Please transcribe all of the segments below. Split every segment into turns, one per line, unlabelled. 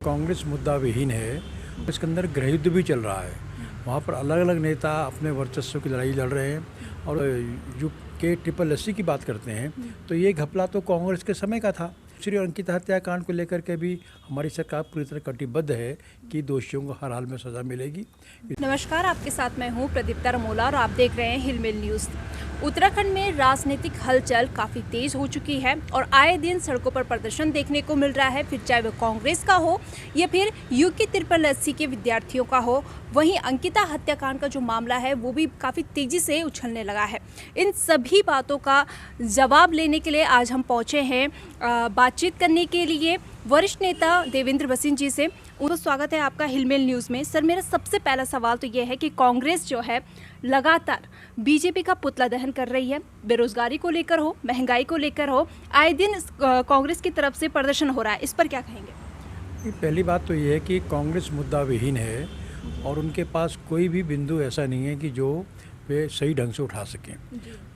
कांग्रेस मुद्दा विहीन है। इसके अंदर गृहयुद्ध भी चल रहा है। वहाँ पर अलग अलग नेता अपने वर्चस्व की लड़ाई लड़ रहे हैं और के ट्रिपल एससी की बात करते हैं तो ये घपला तो कांग्रेस के समय का था। श्री अंकिता हत्याकांड को लेकर के भी हमारी सरकार पूरी तरह कटिबद्ध है कि दोषियों को हर हाल में सजा मिलेगी।
नमस्कार, आपके साथ मैं हूँ प्रदीप्ता रमोला और आप देख रहे हैं हिलमिल न्यूज़। उत्तराखंड में राजनीतिक हलचल काफ़ी तेज हो चुकी है और आए दिन सड़कों पर प्रदर्शन देखने को मिल रहा है, फिर चाहे वो कांग्रेस का हो या फिर यूके ट्रिपल एससी के विद्यार्थियों का हो। वहीं अंकिता हत्याकांड का जो मामला है वो भी काफ़ी तेज़ी से उछलने लगा है। इन सभी बातों का जवाब लेने के लिए आज हम पहुँचे हैं बातचीत करने के लिए वरिष्ठ नेता देवेंद्र भसीन जी से। उनको स्वागत है आपका हिलमिल न्यूज़ में। सर, मेरा सबसे पहला सवाल तो ये है कि कांग्रेस जो है लगातार बीजेपी का पुतला दहन कर रही है, बेरोजगारी को लेकर हो, महंगाई को लेकर हो, आए दिन कांग्रेस की तरफ से प्रदर्शन हो रहा है, इस पर क्या कहेंगे?
पहली बात तो ये है कि कांग्रेस मुद्दा विहीन है और उनके पास कोई भी बिंदु ऐसा नहीं है कि जो वे सही ढंग से उठा सकें।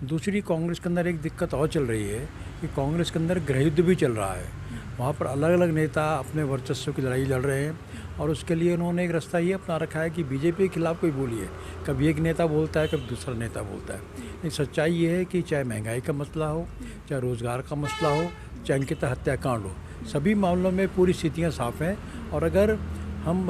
दूसरी, कांग्रेस के अंदर एक दिक्कत और चल रही है कि कांग्रेस के अंदर गृहयुद्ध भी चल रहा है। वहाँ पर अलग अलग नेता अपने वर्चस्व की लड़ाई लड़ रहे हैं और उसके लिए उन्होंने एक रास्ता ये अपना रखा है कि बीजेपी के खिलाफ कोई बोलिए। कभी एक नेता बोलता है, कभी दूसरा नेता बोलता है। एक सच्चाई ये है कि चाहे महंगाई का मसला हो, चाहे रोज़गार का मसला हो, चाहे अंकिता हत्याकांड हो, सभी मामलों में पूरी स्थितियाँ साफ हैं। और अगर हम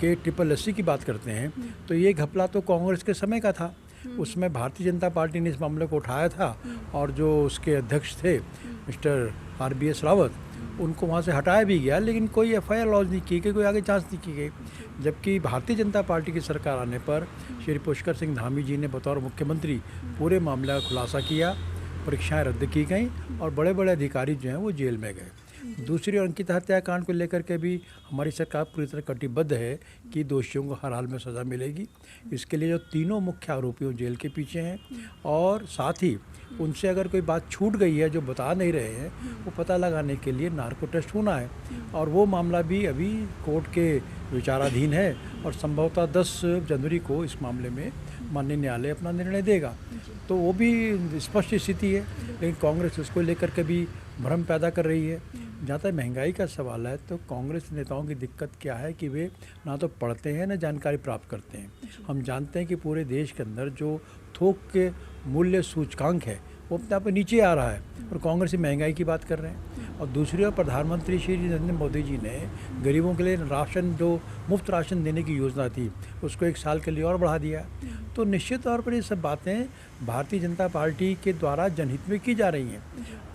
के ट्रिपल एससी की बात करते हैं तो ये घपला तो कांग्रेस के समय का था। उसमें भारतीय जनता पार्टी ने इस मामले को उठाया था और जो उसके अध्यक्ष थे मिस्टर RBS रावत, उनको वहाँ से हटाया भी गया, लेकिन कोई FIR लॉन्च नहीं की गई, कोई आगे जांच नहीं की गई। जबकि भारतीय जनता पार्टी की सरकार आने पर श्री पुष्कर सिंह धामी जी ने बतौर मुख्यमंत्री पूरे मामले का खुलासा किया, परीक्षाएं रद्द की गई और बड़े बड़े अधिकारी जो हैं वो जेल में गए। दूसरी, अंकिता हत्याकांड को लेकर के भी हमारी सरकार पूरी तरह कटिबद्ध है कि दोषियों को हर हाल में सज़ा मिलेगी। इसके लिए जो तीनों मुख्य आरोपियों जेल के पीछे हैं और साथ ही उनसे अगर कोई बात छूट गई है जो बता नहीं रहे हैं, वो पता लगाने के लिए नार्को टेस्ट होना है और वो मामला भी अभी कोर्ट के विचाराधीन है और संभवतः 10 जनवरी को इस मामले में माननीय न्यायालय अपना निर्णय देगा। तो वो भी स्पष्ट स्थिति है, लेकिन कांग्रेस उसको लेकर के भी भ्रम पैदा कर रही है। जहाँ तक महंगाई का सवाल है तो कांग्रेस नेताओं की दिक्कत क्या है कि वे ना तो पढ़ते हैं ना जानकारी प्राप्त करते हैं। हम जानते हैं कि पूरे देश के अंदर जो थोक के मूल्य सूचकांक है वो अपने आप नीचे आ रहा है और कांग्रेस महंगाई की बात कर रहे हैं। और दूसरी ओर प्रधानमंत्री श्री नरेंद्र मोदी जी ने गरीबों के लिए राशन, जो मुफ्त राशन देने की योजना थी, उसको 1 साल के लिए और बढ़ा दिया। तो निश्चित तौर पर ये सब बातें भारतीय जनता पार्टी के द्वारा जनहित में की जा रही हैं।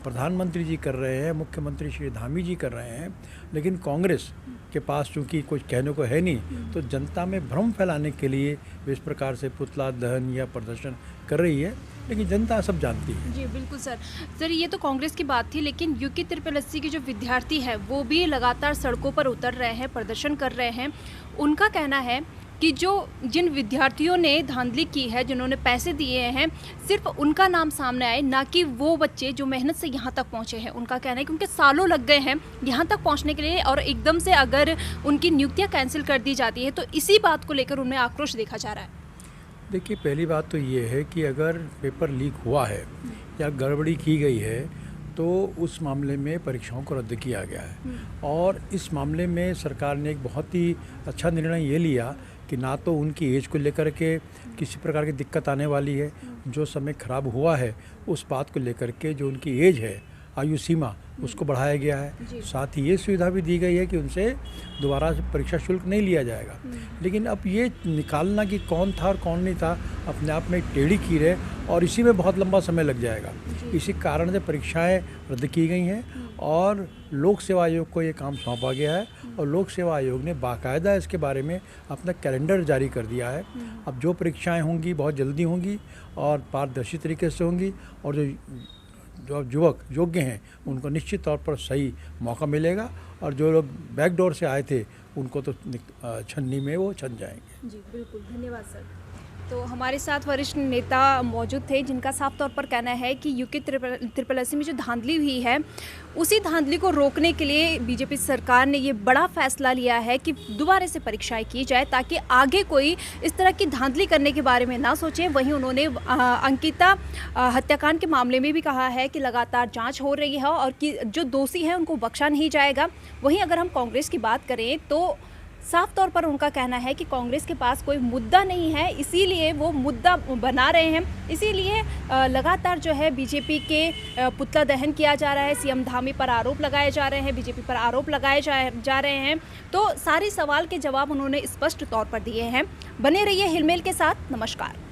प्रधानमंत्री जी कर रहे हैं, मुख्यमंत्री श्री धामी जी कर रहे हैं, लेकिन कांग्रेस के पास चूँकि कुछ कहने को है नहीं, तो जनता में भ्रम फैलाने के लिए वे इस प्रकार से पुतला दहन या प्रदर्शन कर रही है, लेकिन जनता सब जानती है।
जी बिल्कुल सर, ये तो कांग्रेस की बात थी, लेकिन यूके ट्रिपल एससी के जो विद्यार्थी हैं वो भी लगातार सड़कों पर उतर रहे हैं, प्रदर्शन कर रहे हैं। उनका कहना है कि जिन विद्यार्थियों ने धांधली की है, जिन्होंने पैसे दिए हैं, सिर्फ उनका नाम सामने आए, ना कि वो बच्चे जो मेहनत से यहाँ तक पहुँचे हैं। उनका कहना है कि उनके सालों लग गए हैं यहाँ तक पहुँचने के लिए और एकदम से अगर उनकी नियुक्तियाँ कैंसिल कर दी जाती है तो इसी बात को लेकर उनमें आक्रोश देखा जा रहा है।
देखिए, पहली बात तो ये है कि अगर पेपर लीक हुआ है या गड़बड़ी की गई है तो उस मामले में परीक्षाओं को रद्द किया गया है। और इस मामले में सरकार ने एक बहुत ही अच्छा निर्णय ये लिया कि ना तो उनकी एज को लेकर के किसी प्रकार की दिक्कत आने वाली है, जो समय ख़राब हुआ है उस बात को लेकर के जो उनकी एज है, आयु सीमा, उसको बढ़ाया गया है। साथ ही ये सुविधा भी दी गई है कि उनसे दोबारा परीक्षा शुल्क नहीं लिया जाएगा। लेकिन अब ये निकालना कि कौन था और कौन नहीं था अपने आप में एक टेढ़ी कीर है और इसी में बहुत लंबा समय लग जाएगा। इसी कारण से परीक्षाएं रद्द की गई हैं और लोक सेवा आयोग को ये काम सौंपा गया है और लोक सेवा आयोग ने बाकायदा इसके बारे में अपना कैलेंडर जारी कर दिया है। अब जो परीक्षाएँ होंगी बहुत जल्दी होंगी और पारदर्शी तरीके से होंगी और जो युवक योग्य हैं उनको निश्चित तौर पर सही मौका मिलेगा और जो लोग बैकडोर से आए थे उनको तो छन्नी में वो छन जाएंगे।
जी बिल्कुल, धन्यवाद सर। तो हमारे साथ वरिष्ठ नेता मौजूद थे जिनका साफ तौर पर कहना है कि यूके ट्रिपल एससी में जो धांधली हुई है उसी धांधली को रोकने के लिए बीजेपी सरकार ने ये बड़ा फैसला लिया है कि दोबारा से परीक्षाएं की जाए ताकि आगे कोई इस तरह की धांधली करने के बारे में ना सोचे। वहीं उन्होंने अंकिता हत्याकांड के मामले में भी कहा है कि लगातार जांच हो रही है और कि जो दोषी हैं उनको बख्शा नहीं जाएगा। वहीं अगर हम कांग्रेस की बात करें तो साफ तौर पर उनका कहना है कि कांग्रेस के पास कोई मुद्दा नहीं है, इसीलिए वो मुद्दा बना रहे हैं। इसीलिए लगातार जो है बीजेपी के पुतला दहन किया जा रहा है, सीएम धामी पर आरोप लगाए जा रहे हैं, बीजेपी पर आरोप लगाए जा रहे हैं। तो सारे सवाल के जवाब उन्होंने स्पष्ट तौर पर दिए हैं। बने रहिए हिलमेल के साथ। नमस्कार।